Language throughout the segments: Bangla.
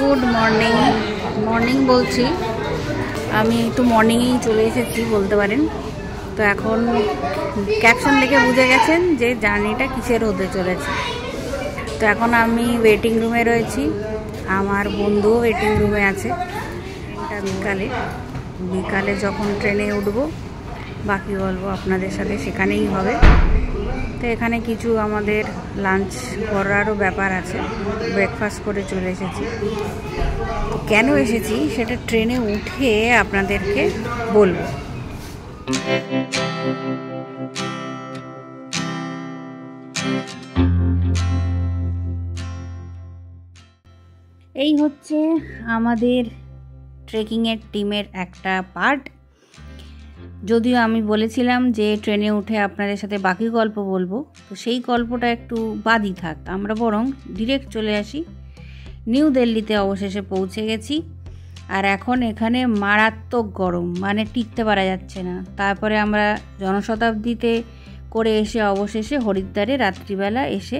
Good morning. মর্নিং বলছি, আমি একটু মর্নিংয়েই চলে এসেছি বলতে পারেন। তো এখন ক্যাপশন দেখে বুঝে গেছেন যে জার্নিটা কিসের হতে চলেছে। তো এখন আমি ওয়েটিং রুমে রয়েছি, আমার বন্ধুও ওয়েটিং রুমে আছে। বিকালে যখন ট্রেনে উঠবো বাকি গল্প আপনাদের সাথে সেখানেই হবে। তো এখানে কিছু আমাদের লাঞ্চ করারও ব্যাপার আছে, ব্রেকফাস্ট করে চলে এসেছি। কেন এসেছি সেটা ট্রেনে উঠে আপনাদেরকে বলবো। এই হচ্ছে আমাদের ট্রেকিংয়ের টিমের একটা পার্ট। যদিও আমি বলেছিলাম যে ট্রেনে উঠে আপনাদের সাথে বাকি গল্প বলবো, তো সেই গল্পটা একটু বাদই থাক, আমরা বরং ডিরেক্ট চলে আসি। নিউ দিল্লিতে অবশেষে পৌঁছে গেছি। আর এখন এখানে মারাত্মক গরম, মানে টিকতে পারা যাচ্ছে না। তারপরে আমরা জনশতাব্দীতে করে এসে অবশেষে হরিদ্বারে রাত্রিবেলা এসে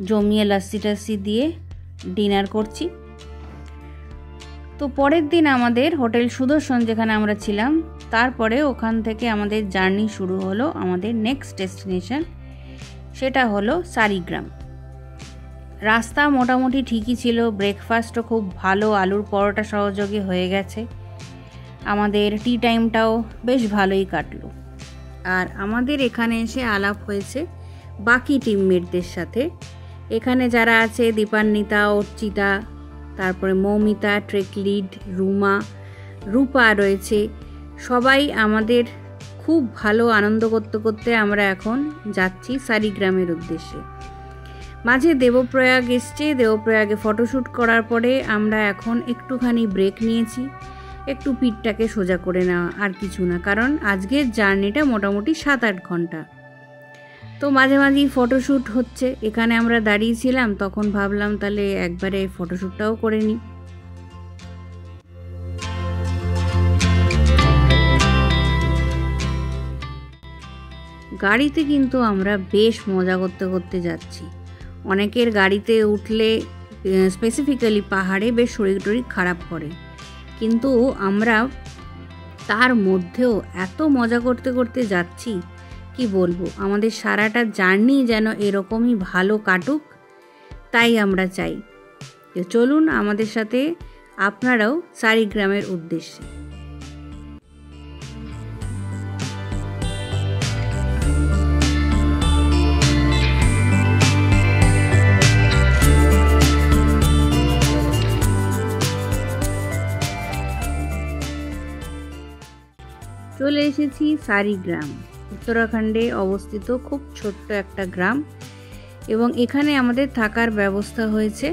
জমিয়ে লস্যি টস্যি দিয়ে ডিনার করছি। তো পরের দিন আমাদের হোটেল সুদর্শন যেখানে আমরা ছিলাম, তারপরে ওখান থেকে আমাদের জার্নি শুরু হলো। আমাদের নেক্সট ডেস্টিনেশন সেটা হলো সারিগ্রাম। রাস্তা মোটামুটি ঠিকই ছিল, ব্রেকফাস্টও খুব ভালো, আলুর পরোটা সহযোগে হয়ে গেছে। আমাদের টি টাইমটাও বেশ ভালোই কাটলো। আর আমাদের এখানে এসে আলাপ হয়েছে বাকি টিমমেটদের সাথে। এখানে যারা আছে দীপান্বিতা, অর্চিতা, তারপরে মৌমিতা, ট্রেক লিড, রুমা, রূপা রয়েছে। সবাই আমাদের খুব ভালো আনন্দ করতে করতে আমরা এখন যাচ্ছি সারিগ্রামের উদ্দেশ্যে। মাঝে দেবপ্রয়াগ এসছে, দেবপ্রয়াগে ফটোশ্যুট করার পরে আমরা এখন একটুখানি ব্রেক নিয়েছি, একটু পিঠটাকে সোজা করে নেওয়া, আর কিছু না। কারণ আজকের জার্নিটা মোটামুটি 7-8 ঘন্টা। তো মাঝে মাঝেই ফটোশ্যুট হচ্ছে। এখানে আমরা দাঁড়িয়েছিলাম, তখন ভাবলাম তাহলে একবারে ফটোশ্যুটটাও করে নিই। গাড়িতে কিন্তু আমরা বেশ মজা করতে করতে যাচ্ছি। অনেকের গাড়িতে উঠলে স্পেসিফিক্যালি পাহাড়ে বেশ শরীর টরীর খারাপ করে, কিন্তু আমরা তার মধ্যেও এত মজা করতে করতে যাচ্ছি, কি বলবো। আমাদের সারাটা জার্নি যেন এরকমই ভালো কাটুক, তাই আমরা চাই। তো চলুন আমাদের সাথে আপনারাও সারিগ্রামের উদ্দেশ্যে। চলে এসেছি সারিগ্রাম, উত্তরাখণ্ডে অবস্থিত খুব ছোট্ট একটা গ্রাম, এবং এখানে আমাদের থাকার ব্যবস্থা হয়েছে।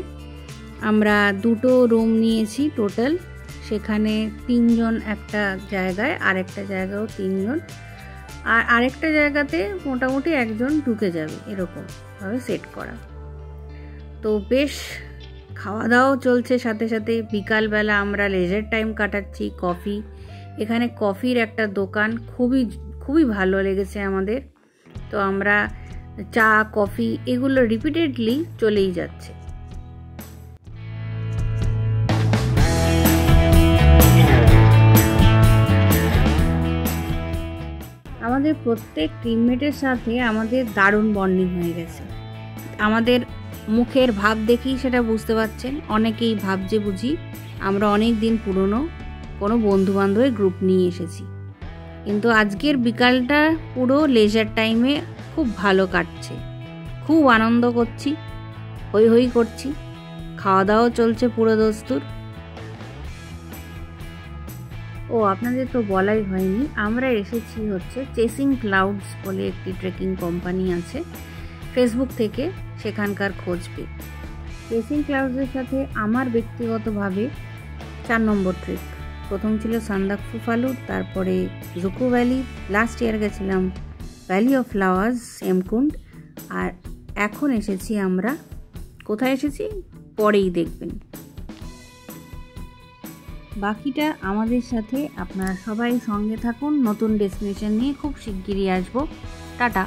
আমরা 2টো রুম নিয়েছি টোটাল। সেখানে 3 জন একটা জায়গায়, আরেকটা জায়গাও 3 জন, আর আরেকটা জায়গাতে মোটামুটি 1 জন ঢুকে যাবে, এরকমভাবে সেট করা। তো বেশ খাওয়া দাওয়াও চলছে সাথে সাথে। বিকালবেলা আমরা লেজার টাইম কাটাচ্ছি। কফি, এখানে কফির একটা দোকান খুবই ভালো লেগেছে আমাদের। তো আমরা চা, কফি এগুলো রিপিটেডলি চলেই যাচ্ছে। আমাদের প্রত্যেক টিমমেটের সাথে আমাদের দারুণ বন্ডিং হয়ে গেছে। আমাদের মুখের ভাব দেখেই সেটা বুঝতে পারছেন। অনেকেই ভাবছে বুঝি আমরা অনেক দিন পুরনো কোনো বন্ধুবান্ধবের গ্রুপ নিয়ে এসেছি, কিন্তু আজকের বিকালটা পুরো লেজার টাইমে খুব ভালো কাটছে। খুব আনন্দ করছি, হই হই করছি, খাওয়া দাওয়াও চলছে পুরো দস্তুর। ও আপনাদের তো বলাই হয়নি, আমরা এসেছি হচ্ছে চেসিং ক্লাউডস বলে একটি ট্রেকিং কোম্পানি আছে ফেসবুক থেকে, সেখানকার খোঁজ পেয়ে। চেসিং ক্লাউডসের সাথে আমার ব্যক্তিগতভাবে 4 নম্বর ট্রিপ। প্রথম ছিল সান্দাকফু ফালু, তারপরে জুকো ভ্যালি, লাস্ট ইয়ার গেছিলাম ভ্যালি অফ ফ্লাওয়ার্স হেমকুণ্ড, আর এখন এসেছি আমরা কোথায় এসেছি পরেই দেখবেন। বাকিটা আমাদের সাথে আপনারা সবাই সঙ্গে থাকুন। নতুন ডেস্টিনেশন নিয়ে খুব শিগগিরই আসবো। টাটা।